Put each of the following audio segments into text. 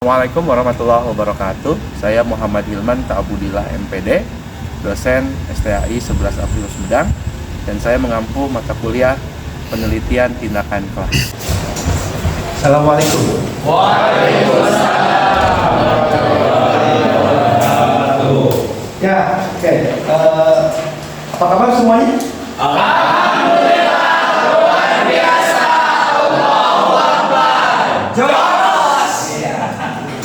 Assalamualaikum warahmatullahi wabarakatuh. Saya Muhammad Hilman Ta'abudillah MPD, dosen STAI 11 April Sumedang, dan saya mengampu mata kuliah penelitian tindakan kelas. Assalamualaikum. Waalaikumsalam. Ya, oke. Apa kabar semuanya? Alhamdulillah, luar biasa. Allahu Akbar. Jos.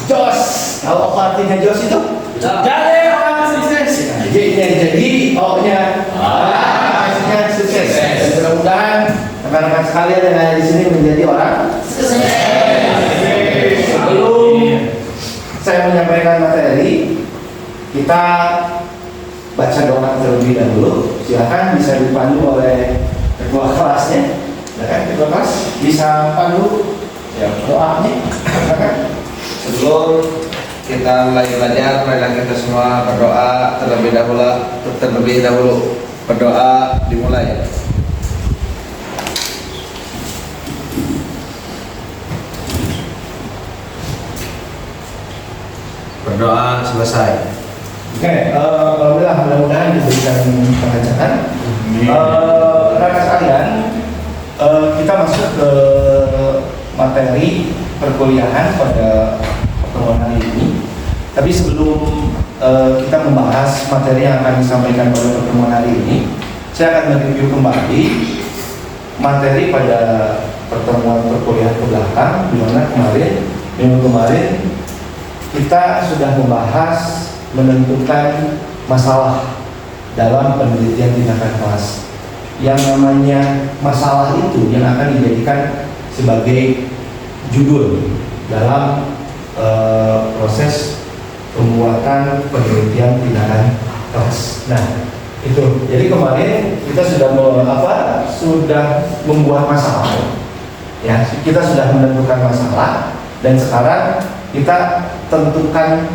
Jos. Tahu apa artinya jos itu? Jadi orang sukses. Jadi O-nya. Maksudnya sukses. Dan mudah-mudahan rekan-rekan sekalian yang ada di sini menjadi orang sukses. Sebelum saya menyampaikan materi, kita baca doa terlebih dahulu. Silakan bisa dipandu oleh ketua kelasnya. Silakan ketua kelas bisa pandu doanya. Silakan. Sebelum kita mulai belajar, marilah kita semua berdoa terlebih dahulu. Berdoa dimulai. Berdoa selesai. Oke, alhamdulillah, mudah-mudahan diberikan pengajaran. Rekan sekalian, kita masuk ke materi perkuliahan pada pertemuan hari ini. Tapi sebelum kita membahas materi yang akan disampaikan pada pertemuan hari ini, saya akan mereview kembali materi pada pertemuan perkuliahan ke belakang, di mana minggu kemarin kita sudah membahas menentukan masalah dalam penelitian tindakan kelas. Yang namanya masalah itu yang akan dijadikan sebagai judul dalam proses pembuatan penelitian tindakan kelas. Nah, itu. Jadi kemarin kita sudah membuat masalah. Ya, kita sudah menentukan masalah dan sekarang kita tentukan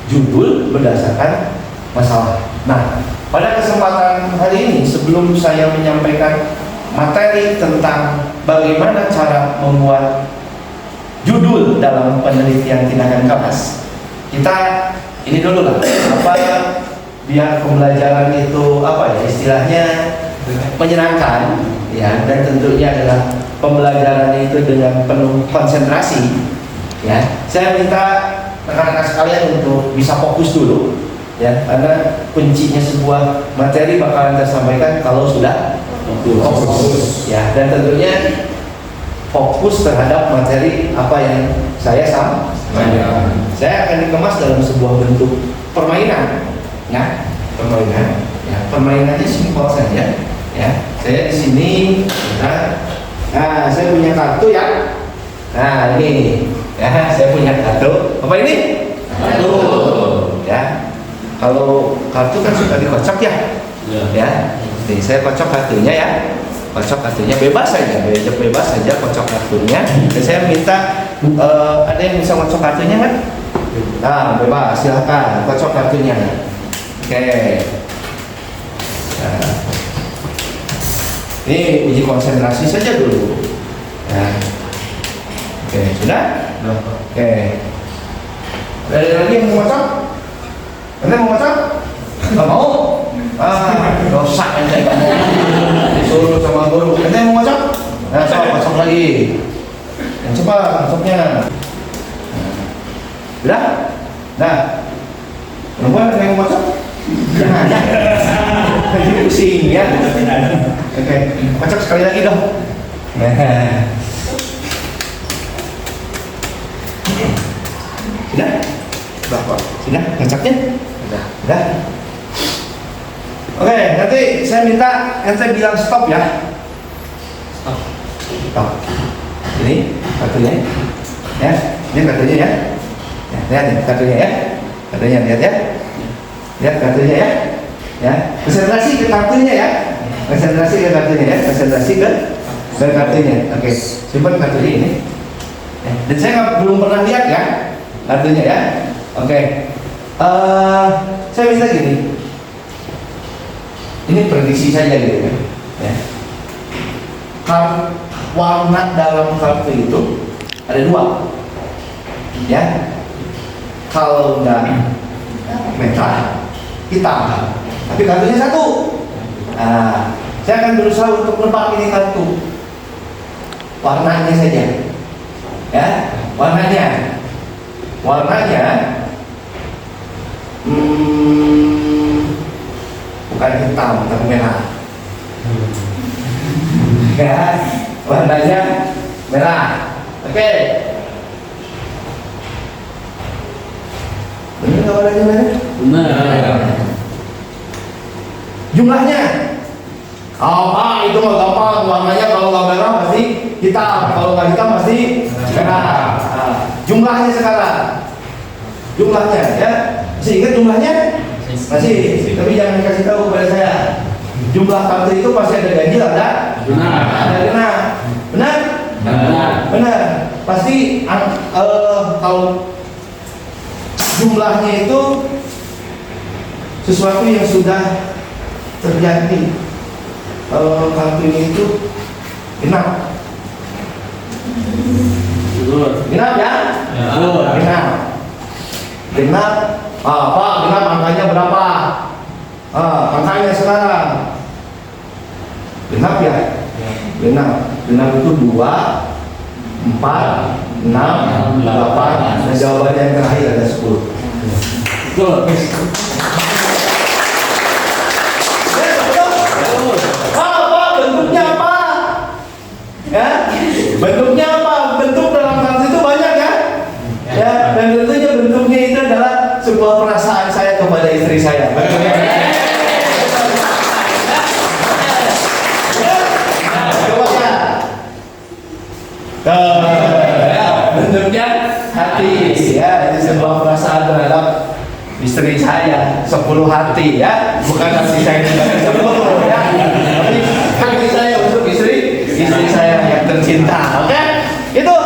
judul berdasarkan masalah. Nah, pada kesempatan hari ini, sebelum saya menyampaikan materi tentang bagaimana cara membuat judul dalam penelitian tindakan kelas, kita ini dulu lah, biar pembelajaran itu istilahnya menyenangkan, ya, dan tentunya adalah pembelajaran itu dengan penuh konsentrasi. Ya, saya minta rekan-rekan sekalian untuk bisa fokus dulu, ya, karena kuncinya sebuah materi bakalan tersampaikan kalau sudah fokus, ya, dan tentunya fokus terhadap materi apa yang saya sampaikan. Saya akan dikemas dalam sebuah bentuk permainan, ya, permainan, ya, permainannya simpel saja, ya. Saya di sini, nah, saya punya kartu, ya, nah ini. Ya, saya punya kartu. Apa ini? Kartu. Ya. Kalau kartu kan suka dikocok, ya. Ya. Nih, saya kocok kartunya, ya. Kocok kartunya bebas saja, bebas saja kocok kartunya. Dan saya minta ada yang bisa kocok kartunya, kan? Nah, bebas, silakan kocok kartunya. Oke. Nah. Ini uji konsentrasi saja dulu. Ya. Oke, sudah? Oke. Ada lagi yang mau ngocok? Anda mau ngocok? Gak mau? Dosa ente gak mau. Disuruh sama guru. Ente mau ngocok? Nah, ngocok lagi. Yang cepat ngocoknya. Udah? Nah. Perempuan ada yang mau ngocok? Jangan ada. Lagi pusing, ya. Oke, ngocok sekali lagi dong. Nah. Sudah? Sudah? Ngeceknya? Sudah? Oke, nanti saya minta ente bilang stop, ya. Stop. Ini kartunya, ya. Ini kartunya, ya. Ya, lihat nih kartunya, ya. Kartunya, lihat, ya. Lihat kartunya, ya. Ya, konsentrasi ke kartunya, ya. Konsentrasi ke kartunya, ya. Konsentrasi ke kartunya. Oke, simpan kartunya ini. Ya. Dan saya belum pernah lihat, ya, kartunya, ya. Oke. Saya minta gini. Ini prediksi saja gitu, ya. Warna dalam kartu itu ada dua, ya. Kalau nggak merah, hitam. Tapi kartunya satu. Nah, saya akan berusaha untuk nebak ini kartu. Warnanya saja. Ya, warnanya. Warnanya bukan hitam, tapi merah. Ya, warnanya merah. Oke. Benar nggak warnanya merah? Benar. Jumlahnya? Oh, Pak, itu mah gampang. Warnanya kalau nggak merah pasti hitam, kalau nggak hitam pasti merah. Nah, jumlahnya sekarang. Jumlahnya, ya. Masih ingat jumlahnya? Masih. Tapi jangan kasih tahu kepada saya. Jumlah kartu itu pasti ada ganjil, ada? Benar. Ada genap. Benar? Benar. Benar. Pasti kalau jumlahnya itu sesuatu yang sudah terjadi. Kalau kartu ini itu genap. Genap ya? Genap. Genap. Pak, genap angkanya berapa? Angkanya sekarang. Genap ya? Genap. Genap itu 2, 4, 6, 8. Dan jawabannya yang terakhir ada 10. Betul. Pak, bentuknya apa? Ya, bentuknya apa? Bentuk dalam kartu itu banyak ya? Ya, dan tentunya bentuknya itu adalah sebuah perasaan saya kepada istri saya. Bentuknya. Coba ya. Bentuknya hati ya, ini sebuah perasaan terhadap istri saya 10 hati ya, bukan hati saya yang 10 ya, tapi hati saya untuk istri saya yang tercinta. Oke, itu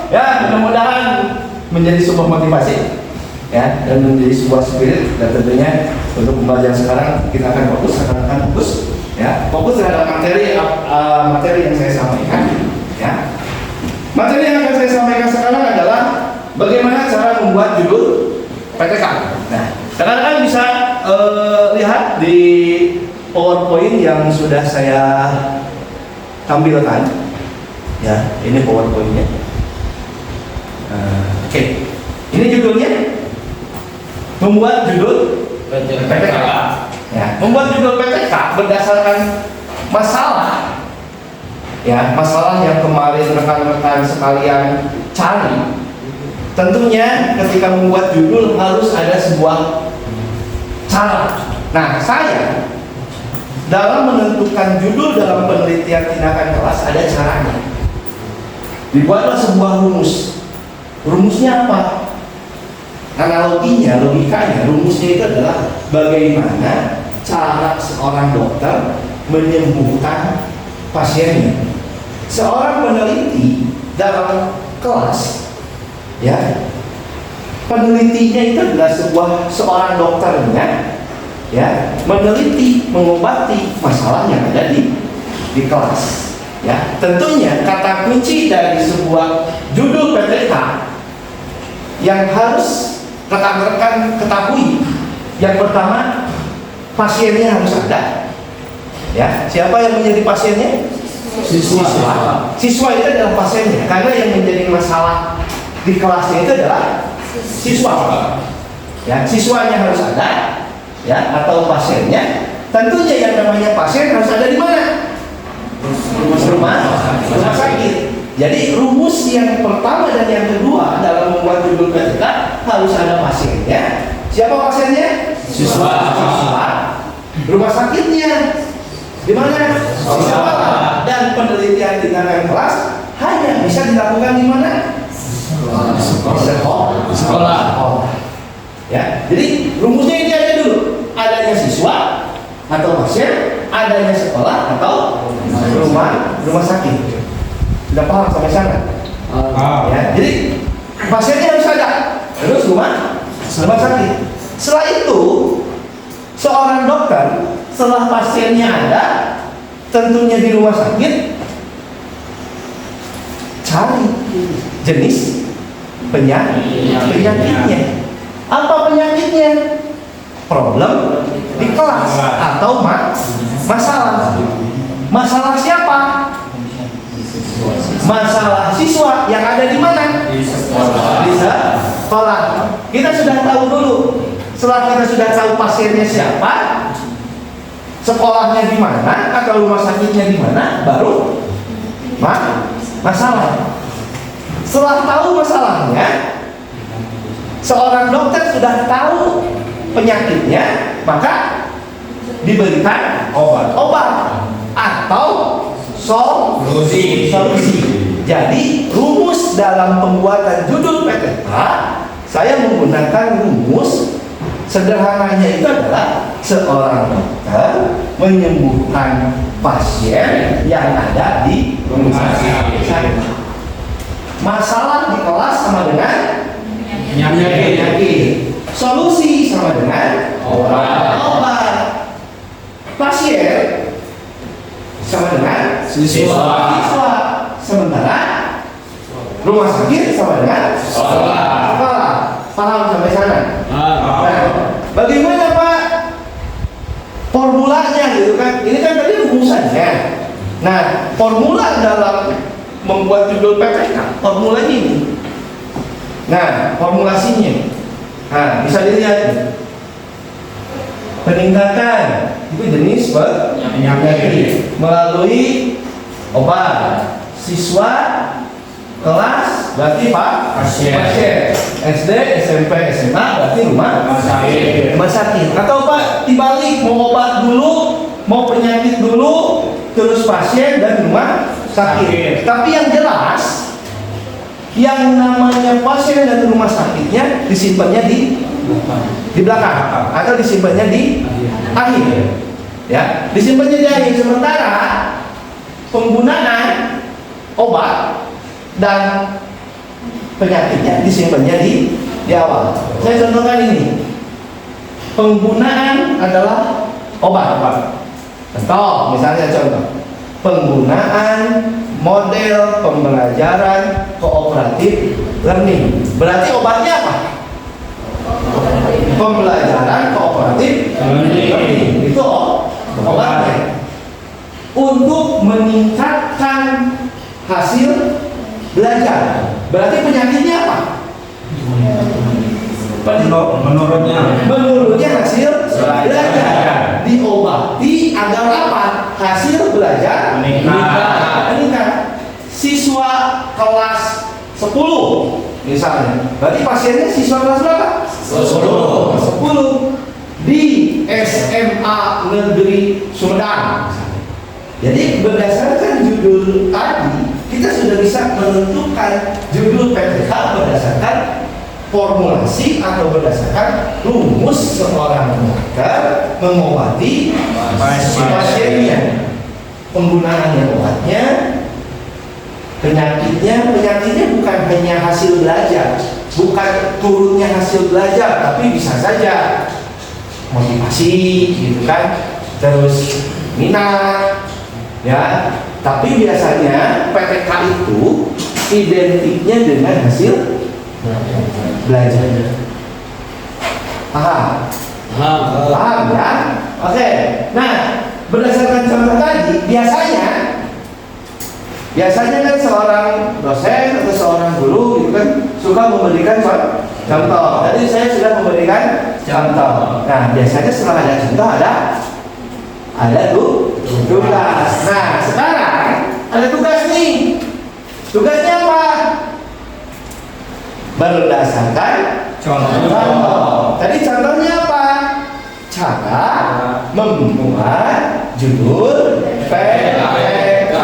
ya, mudah-mudahan menjadi sebuah motivasi ya, dan menjadi sebuah spirit. Dan tentunya untuk pembelajaran sekarang kita akan fokus ya, fokus terhadap materi yang saya sampaikan ya. Materi yang akan saya sampaikan sekarang adalah bagaimana cara membuat judul PTK. Nah, rekan-rekan bisa lihat di PowerPoint yang sudah saya tampilkan. Ya, ini PowerPoint-nya. Oke. Ini judulnya membuat judul PTK. Ya, membuat judul PTK berdasarkan masalah. Ya, masalah yang kemarin rekan-rekan sekalian cari. Tentunya ketika membuat judul harus ada sebuah cara. Nah, saya dalam menentukan judul dalam penelitian tindakan kelas ada caranya. Dibuatlah sebuah rumus. Rumusnya apa? Analoginya, logikanya, rumusnya itu adalah bagaimana cara seorang dokter menyembuhkan pasiennya. Seorang peneliti dalam kelas, ya, penelitinya itu adalah seorang dokternya, ya, meneliti, mengobati masalah yang ada di kelas. Ya, tentunya kata kunci dari sebuah judul PTK yang harus rekan-rekan ketahui, yang pertama, pasiennya harus ada. Ya, siapa yang menjadi pasiennya? Siswa. Siswa itu adalah pasiennya, karena yang menjadi masalah di kelasnya itu adalah siswa. Ya, siswanya harus ada, ya, atau pasiennya. Tentunya yang namanya pasien harus ada di mana? Rumah sakit. Jadi rumus yang pertama dan yang kedua dalam membuat judul PTK harus ada pasiennya. Siapa pasiennya? Siswa. Rumah sakitnya di mana? Siswa. Dan penelitian tindakan kelas hanya bisa dilakukan di mana? Sekolah. Ya, jadi rumusnya ini ada dulu. Adanya siswa atau pasien, adanya sekolah atau rumah sakit. Sudah paham sampai sana? Ya, jadi pasiennya harus ada, terus rumah sakit. Setelah itu, seorang dokter setelah pasiennya ada, tentunya di rumah sakit, cari jenis penyakitnya. Apa penyakitnya? Problem di kelas atau masalah. Masalah siapa? Masalah siswa yang ada di mana? Di sekolah. Kita sudah tahu dulu. Setelah kita sudah tahu pasiennya siapa, sekolahnya di mana, atau rumah sakitnya di mana, baru masalah. Setelah tahu masalahnya, seorang dokter sudah tahu penyakitnya, maka diberikan obat atau solusi. Jadi rumus dalam pembuatan judul PTK, saya menggunakan rumus sederhananya itu adalah seorang dokter menyembuhkan pasien yang ada di rumah sakit. Masalah di kelas sama dengan penyakit. Solusi sama dengan obat. Pasien sama dengan siswa. Sementara rumah sakit sama dengan sekolah. Paham sampai sana? Nah, bagaimana Pak formulanya gitu kan? Ini kan tadi rumusannya. Nah, formula dalam membuat judul PPK, formulanya ini. Nah, formulasinya. Nah, bisa dilihat nih. Peningkatan itu jenis penyakit melalui obat. Siswa kelas berarti Pak pasien. SD, SMP, SMA berarti rumah sakit. Atau Pak dibalik, mau obat dulu, mau penyakit dulu, terus pasien dan rumah sakit. Tapi yang jelas, yang namanya pasien dan rumah sakitnya disimpannya di belakang atau disimpannya di akhir. Ya, disimpannya di akhir. Sementara penggunaan obat dan penyakitnya disimpannya di awal. Saya contohkan ini. Penggunaan adalah obat. Contoh, misalnya contoh. Penggunaan model pembelajaran kooperatif learning. Berarti obatnya apa? Pembelajaran kooperatif learning. Itu obatnya. Untuk meningkatkan hasil belajar. Berarti penyakitnya apa? Menurutnya hasil belajar. Diobati agar apa? Hasil belajar meningkat. Siswa kelas 10 misalnya. Berarti pasiennya siswa kelas berapa? 10. Di SMA Negeri Sumedang. Jadi berdasarkan judul tadi, kita sudah bisa menentukan judul PTK berdasarkan formulasi atau berdasarkan rumus seorang dokter mengobati pasiennya. Penggunaannya obatnya, penyakitnya bukan hanya hasil belajar, bukan turunnya hasil belajar, tapi bisa saja motivasi gitu kan, terus minat. Ya, tapi biasanya PTK itu identiknya dengan hasil belajar. Paham ya? Oke. Nah, berdasarkan contoh tadi, biasanya kan seorang dosen atau seorang guru gitu kan suka memberikan contoh. Tadi saya sudah memberikan contoh. Nah, biasanya setelah ada contoh ada tugas. Nah, sekarang ada tugas nih. Tugasnya apa? Berdasarkan contoh. Tadi contohnya apa? Cara membuat judul PPK.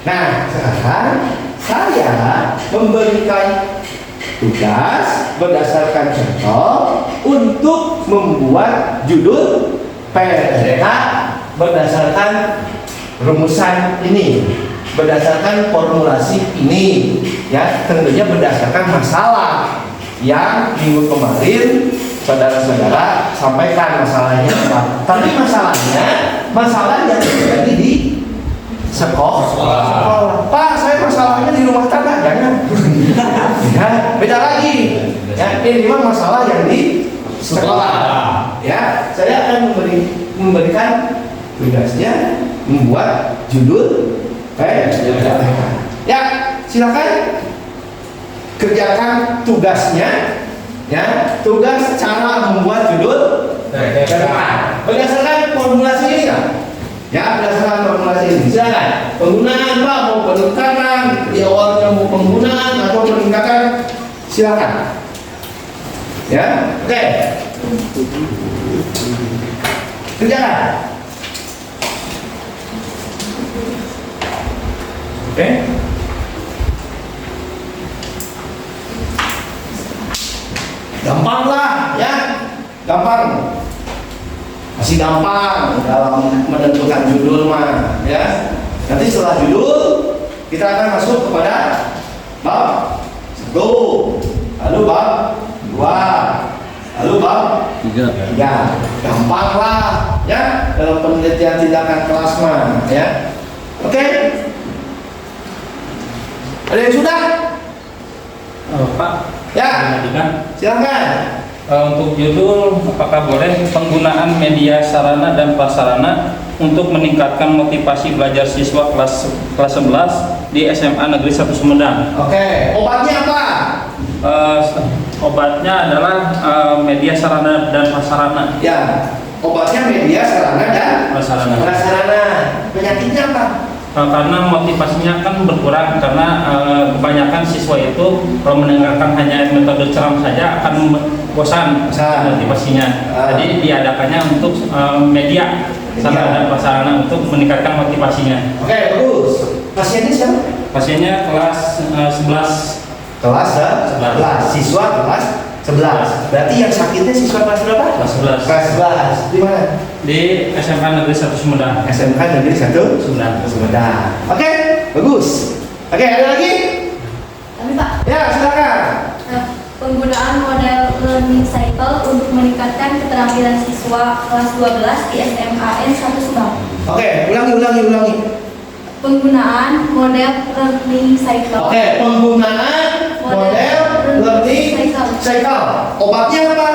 Nah, sekarang saya memberikan tugas berdasarkan contoh untuk membuat judul PPK berdasarkan rumusan ini, berdasarkan formulasi ini, ya, tentunya berdasarkan masalah yang minggu kemarin saudara-saudara sampaikan masalahnya apa. Tapi masalah yang terjadi di sekolah. Pak, saya masalahnya di rumah tangga, jangan. Ya, beda lagi. Ya, ini memang masalah yang di sekolah. Ya, saya akan memberikan tugasnya membuat judul PPK. Ya, silakan kerjakan tugasnya. Ya, tugas cara membuat judul PPK berdasarkan formulasi ini kan? Ya, berdasarkan formulasi ini. Silakan. Penggunaan Pak, mau penekanan di awalnya mau penggunaan atau peningkatan, silakan. Ya, oke. Kerjakan. Oke. Gampang lah, ya. Gampang. Masih gampang dalam menentukan judul mah, ya. Nanti setelah judul kita akan masuk kepada bab 1, lalu bab 2, lalu bab 3. Gampang lah, ya, dalam penelitian tindakan kelas mah, ya. Oke. Ada yang sudah? Pak, Ya, silakan. untuk judul, apakah boleh penggunaan media sarana dan prasarana untuk meningkatkan motivasi belajar siswa kelas 11 di SMA Negeri 1 Sumedang? Oke, obatnya apa? Obatnya adalah media sarana dan prasarana. Ya, obatnya media sarana dan Prasarana. prasarana. Penyakitnya apa? Karena motivasinya kan berkurang, karena kebanyakan siswa itu kalau mendengarkan hanya metode ceram saja akan bosan motivasinya. Jadi diadakannya untuk media sarana dan prasarana untuk meningkatkan motivasinya. Oke, bagus. Pasiennya siapa? Pasiennya kelas 11. Kelas 11. Siswa kelas 11. Berarti yang sakitnya siswa kelas berapa? Kelas 11. Kelas 11. Di mana? Di SMA Negeri 1 Sumedang. SMK Negeri 1 Sumedang. Oke, bagus. Oke, ada lagi? Tapi Pak, Ya, silakan. penggunaan model learning cycle untuk meningkatkan keterampilan siswa kelas 12 di SMAN 1 Subang. Oke, ulangi. Penggunaan model learning cycle. Oke, penggunaan model learning cycle. Obatnya apa?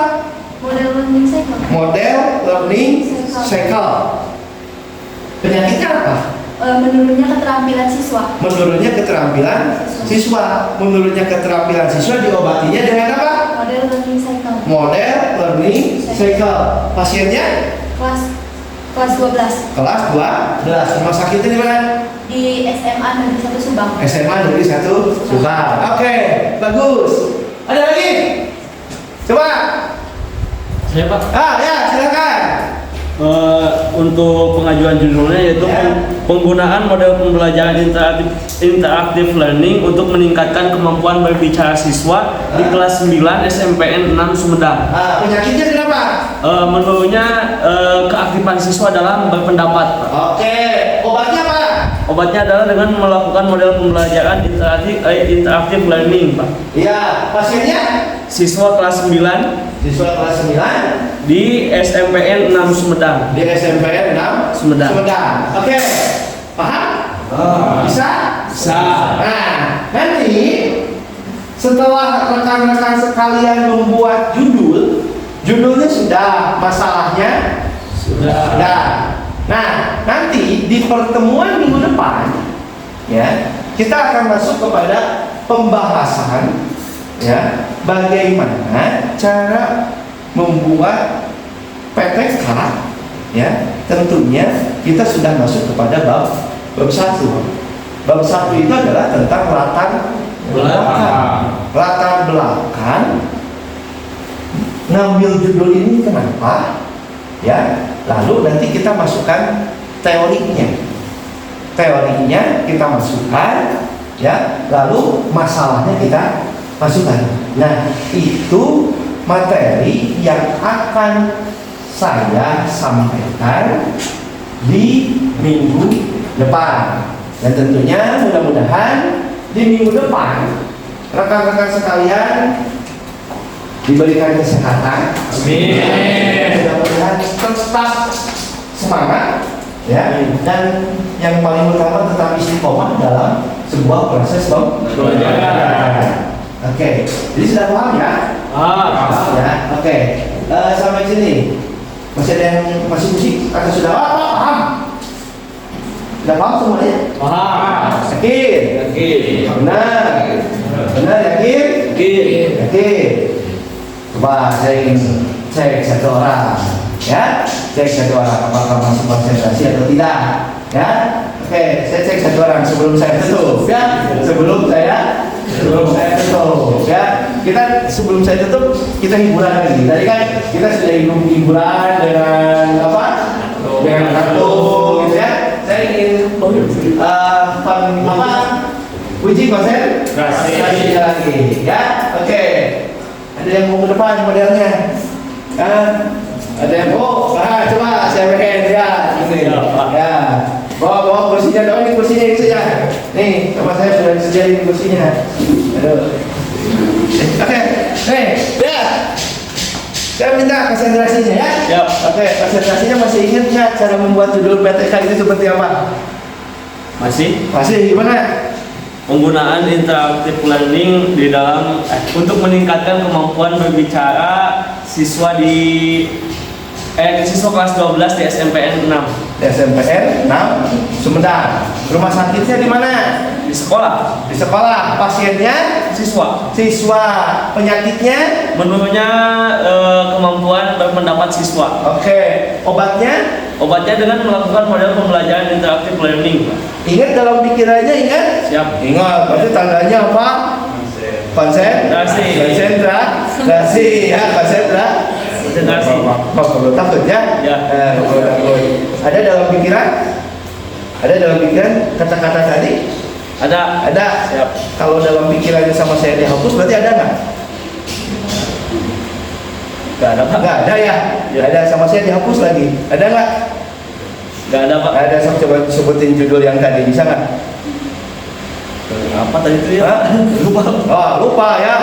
Model learning cycle. Model learning cycle. Penyakitnya apa? Menurunnya keterampilan siswa. Menurunnya keterampilan siswa. Menurunnya keterampilan siswa diobatinya dengan apa? Model learning cycle. Model learning cycle. Pasiennya Kelas 12 kelas 12. Rumah sakitnya di mana? di SMA Negeri 1 Subang. SMA Negeri 1 Subang. Oke, bagus. Ada lagi? Coba. Saya Pak. Ya, silakan. Untuk pengajuan judulnya yaitu Ya. penggunaan model pembelajaran interaktif learning untuk meningkatkan kemampuan berbicara siswa di kelas 9 SMPN 6 Sumedang. Penyakitnya kenapa? Menurunnya keaktifan siswa dalam berpendapat, Pak. Oke, obatnya apa? Obatnya adalah dengan melakukan model pembelajaran interaktif learning, Pak. Iya, pasiennya Siswa kelas 9 siswa kelas 9 di SMPN 6 Sumedang. di SMPN 6 Sumedang. Oke, paham? Bisa? Bisa. Nah, nanti setelah rekan-rekan sekalian membuat judulnya sudah, masalahnya sudah. Nah, nanti di pertemuan minggu depan, ya, kita akan masuk kepada pembahasan, ya, bagaimana cara membuat PPK, ya. Tentunya kita sudah masuk kepada bab 1. Bab 1 itu adalah tentang latar belakang. Ngambil judul ini kenapa? Ya, lalu nanti kita masukkan teorinya. Teorinya kita masukkan, ya, lalu masalahnya kita masukkan. Nah, itu materi yang akan saya sampaikan di minggu depan. Dan tentunya mudah-mudahan di minggu depan rekan-rekan sekalian diberikan kesehatan. Amin. Mudah-mudahan tetap semangat, ya, dan yang paling utama tetap istiqomah dalam sebuah proses belajar. Oke, jadi sudah paham ya? Paham ya? Oke. Sampai sini masih ada yang masih musik atau sudah paham? Sudah paham semuanya? Paham. Yakin? Benar? Benar yakin? Yakin. Coba saya ingin cek satu orang, ya? Cek satu orang apakah masih konsentrasi atau tidak, ya? Oke, saya cek satu orang sebelum saya tutup, ya? Sebelum saya tutup, ya? Kita sebelum saya tutup kita hiburan lagi. Tadi kan kita sudah hiburan dengan apa? Dengan kartu, gitu ya? Saya ingin apa? Uji konsentrasi lagi, ya? Oke. Ada yang mau ke depan modelnya? Ada yang coba saya beken ya, gitu ya. Bawa kursinya, ini kursinya ini saja. Nih, sama saya sudah disediain kursinya. Aduh. Oke, nih, ya. Saya minta konsentrasinya ya. Siap. Oke, konsentrasinya masih ingat nggak cara membuat judul PTK itu seperti apa? Masih gimana? Penggunaan interactive learning di dalam untuk meningkatkan kemampuan berbicara siswa siswa kelas 12 di SMPN 6. SMPN 6 Sumedang. Rumah sakitnya di mana? Di sekolah. Di sekolah. Pasiennya Siswa. Penyakitnya Menunya kemampuan berpendapat siswa. oke. Obatnya dengan melakukan model pembelajaran interactive learning. ingat dalam pikirannya, ingat? Siap. Ingat. Berarti tandanya apa? Konsentrasi ya, konsentrasi. Kalau takut ya? Ya. Kalau takut. Ada dalam pikiran kata-kata tadi? Ada. Siap. Kalau dalam pikirannya sama saya dihapus berarti ada nggak? Gak ada, Pak. Nggak ada ya? Ada sama saya dihapus lagi. Ada nggak? Gak ada, Pak. Ada, coba sebutin judul yang tadi, bisa nggak? Apa tadi itu ya? Lupa ya.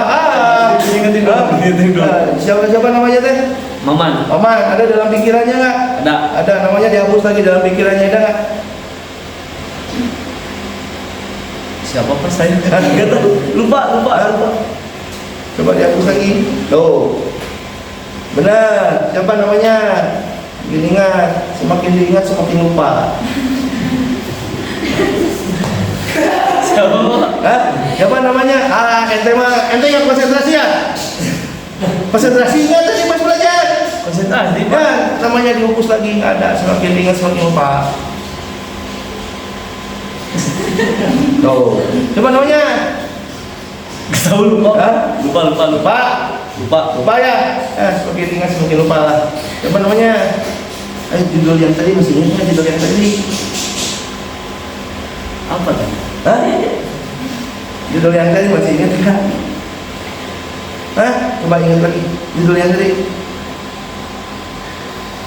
Ingetin dulu. Siapa namanya teh? Maman. Ada dalam pikirannya nggak? Ada, namanya dihapus lagi dalam pikirannya, ada nggak? Siapa Pak saya? Enggak tahu. Lupa. Coba dihapus lagi. Tuh. Benar. Siapa namanya? Diingat. Semakin diingat semakin lupa. Siapa Pak? Siapa namanya? Ente yang konsentrasi ya? Konsentrasi ingat tadi pas belajar. Konsentrasi, Pak. Ya, namanya dihapus lagi, nggak ada. Semakin diingat semakin lupa. Tuh. Siapa namanya? Gak tahu, lupa. Lupa ya? Semakin diingat semakin lupa lah. Siapa namanya? Judul yang tadi masih ingat nggak judul yang tadi? Apa tadi? Judul yang tadi masih ingat kan? Coba ingat lagi judul yang tadi.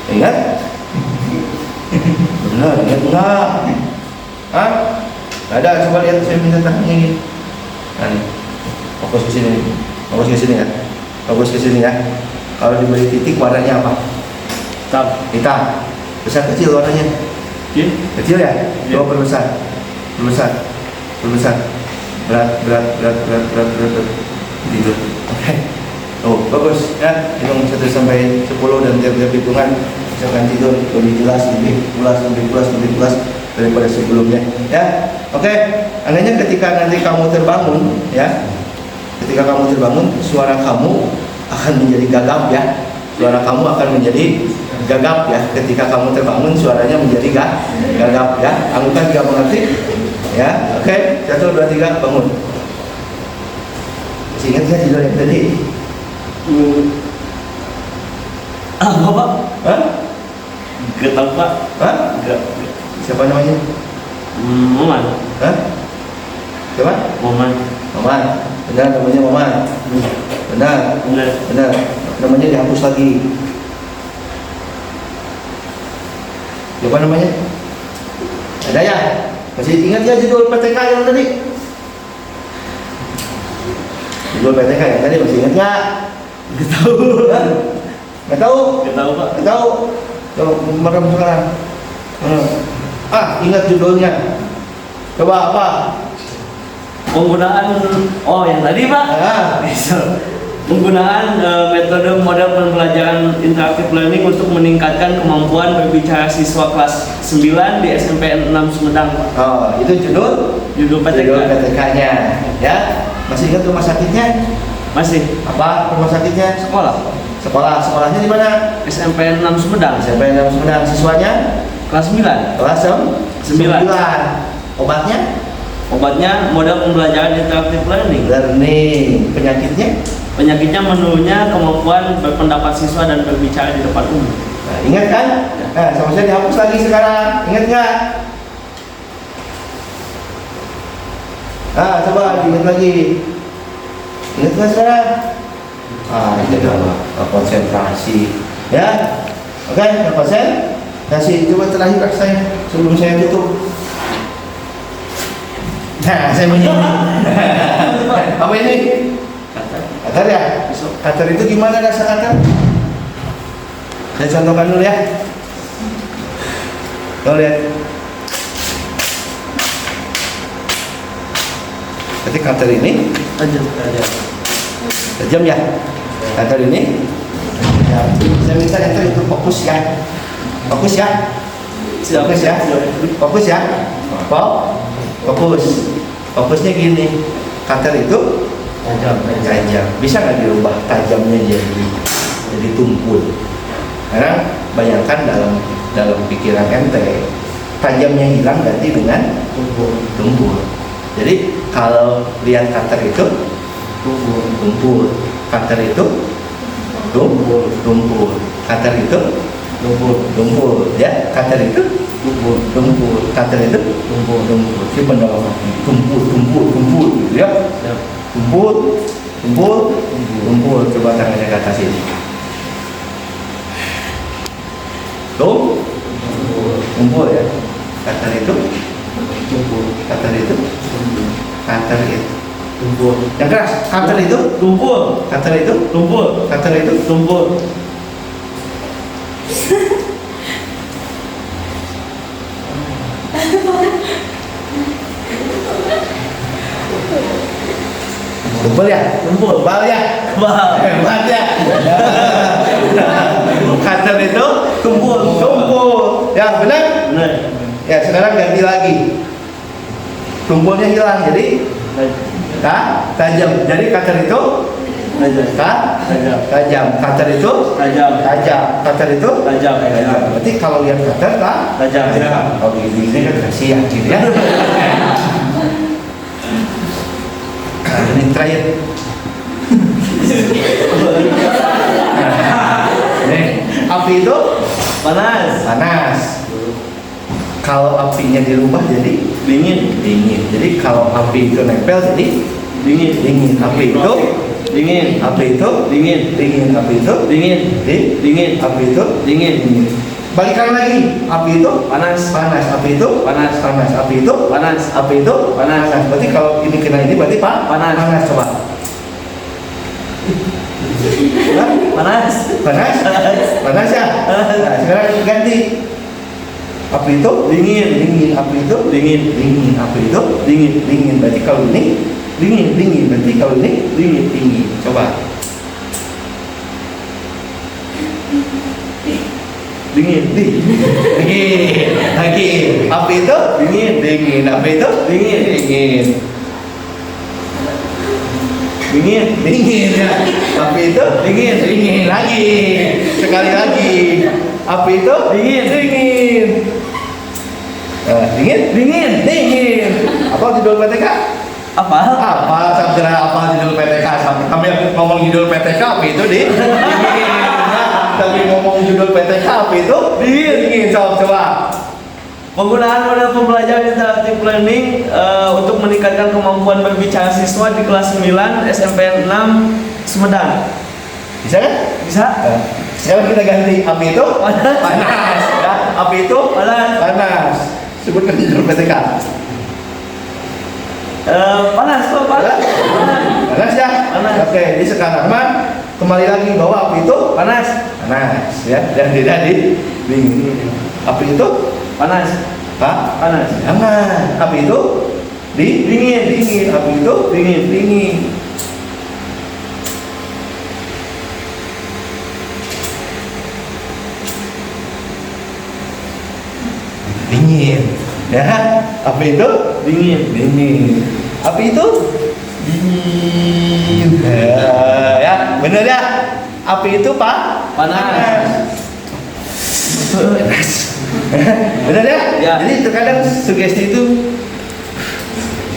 Ingat? Benar, ingat enggak? Ada, coba lihat, saya minta tangannya ini. Nih, fokus ke sini ya. Fokus ke sini ya. Kalau diberi titik warnanya apa? Hitam. Besar kecil warnanya? Kecil ya? Coba perbesar. Berat. Gitu. Oke. Bagus ya. Hitung 1 sampai 10 dan tiap-tiap hitungan misalkan tidur lebih jelas, lebih pulas daripada sebelumnya. Ya. Oke. Andainya ketika nanti kamu terbangun, ya. Ketika kamu terbangun, suara kamu akan menjadi gagap ya. Suara kamu akan menjadi gagap ya. Ketika kamu terbangun, suaranya menjadi gagap ya. Anggota juga mengerti? Ya, oke. 1, 2, 3, bangun. Masih ingat ya judul yang tadi? Apa Pak? Gak tahu Pak. Gak. Siapa namanya? Maman. Siapa? Maman. Benar, namanya Maman. Benar. Namanya dihapus lagi. Siapa namanya? Ada ya? Masih ingat ya judul PTK yang tadi? Judul PTK yang tadi masih ingat nggak? Gak tahu. Nggak tahu? Pak. Nggak tahu. Coba merem sekarang. Ingat judulnya. Coba apa? Penggunaan yang tadi Pak. Penggunaan metode model pembelajaran interaktif learning untuk meningkatkan kemampuan berbicara siswa kelas 9 di SMPN 6 Sumedang Pak. Oh, itu judul PTK-nya ya. Masih ingat rumah sakitnya? Masih. Apa rumah sakitnya? Sekolahnya di mana? SMPN 6 Sumedang. SMPN 6 Sumedang. Siswanya Kelas 9. kelas 9. Obatnya Model pembelajaran interaktif learning. Penyakitnya menurunnya kemampuan berpendapat siswa dan berbicara di depan umum. Nah, ingat kan? Nah, sama saya dihapus lagi sekarang. Ingat nggak? Coba ingat lagi. Ingat nggak sekarang? Itu adalah konsentrasi. Ya, oke, konsentrasi. Coba terakhir saya sebelum saya tutup. Nah, saya mau nyanyi. Apa ini? Katar ya? Katar itu gimana rasa katar? Saya contohkan dulu ya. Tuh lihat. Jadi katar ini tajam ya. Katar ini. Ya, saya minta itu fokus ya. Fokus ya. Fokusnya gini. Katar itu tajam. Bisa nggak dirubah tajamnya jadi tumpul? Karena bayangkan dalam pikiran ente, tajamnya hilang ganti dengan tumpul. Jadi kalau lihat katar itu tumpul, katar itu tumpul, katar itu tumpul, ya katar itu tumpul, katar itu tumpul. Si pendalam tumpul, gitu ya. Tumpul. Coba tangannya ke atas ini. Tumpul ya. Katar itu tumpul. Yang keras. Katar itu tumpul. Tumpul ya. Hebat ya. Katar itu tumpul. Ya benar. Ya sekarang ganti lagi. Tumpulnya hilang jadi tajam. Jadi katar itu tajam. Katar itu tajam. Katar itu tajam. Berarti kalau lihat katar tajam. Oh ini kan kasih ya gitu ya. Ini terakhir. Api itu panas. Kalau apinya dirubah jadi dingin. Jadi kalau api itu nempel jadi dingin. Api itu dingin. Api itu dingin. Api itu dingin. Api itu dingin. Balikan lagi. Api itu panas. Api itu panas. Api itu panas. Api itu panas. Berarti kalau ini kena ini berarti panas. Coba. Panas ya. Nah, sekarang ganti. Api itu dingin. Api itu dingin. Api itu dingin. Berarti kalau ini dingin. Berarti kalau ini dingin. Coba. Dingin. Lagi. Api itu dingin. Api itu dingin. Ya. Api itu dingin lagi. Sekali lagi. Api itu dingin. Dingin. Apa judul PTK? Apa judul PTK? Kami ngomong judul PTK api itu dingin. Tapi ngomong judul PTK api itu dingin. Coba. Penggunaan model pembelajaran interaktif learning untuk meningkatkan kemampuan berbicara siswa di kelas 9 SMPN 6 Sumedang. Bisa kan? Bisa. Sekarang kita ganti. Api itu panas. Ya. Api itu panas. Sebutkan judul PTK. Panas ya. Oke, jadi sekarang kembali lagi bahwa api itu panas ya. Dan tidak dingin. Api itu panas. Api itu Dingin. Api itu dingin. Dingin. Ya, api itu dingin. Api itu dingin. Ya, benar ya. Api itu panas. Benar ya? Ya. Jadi terkadang sugesti itu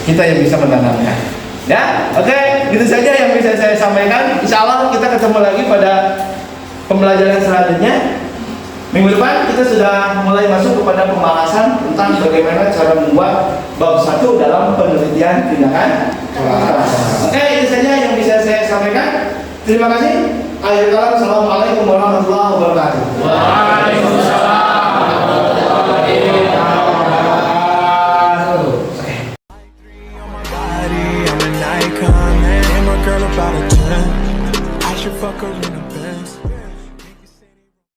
kita yang bisa menanamkan. Ya, oke, itu saja yang bisa saya sampaikan. Insya Allah kita ketemu lagi pada pembelajaran selanjutnya. Minggu depan kita sudah mulai masuk kepada pembahasan tentang bagaimana cara membuat bab 1 dalam penelitian tindakan kelas. Oke, itu saja yang bisa saya sampaikan. Terima kasih. Akhir kalam, assalamualaikum warahmatullahi wabarakatuh. Waalaikumsalam warahmatullahi wabarakatuh. I'm an icon, man. And my girl about a 10. I should fuck her in a Benz.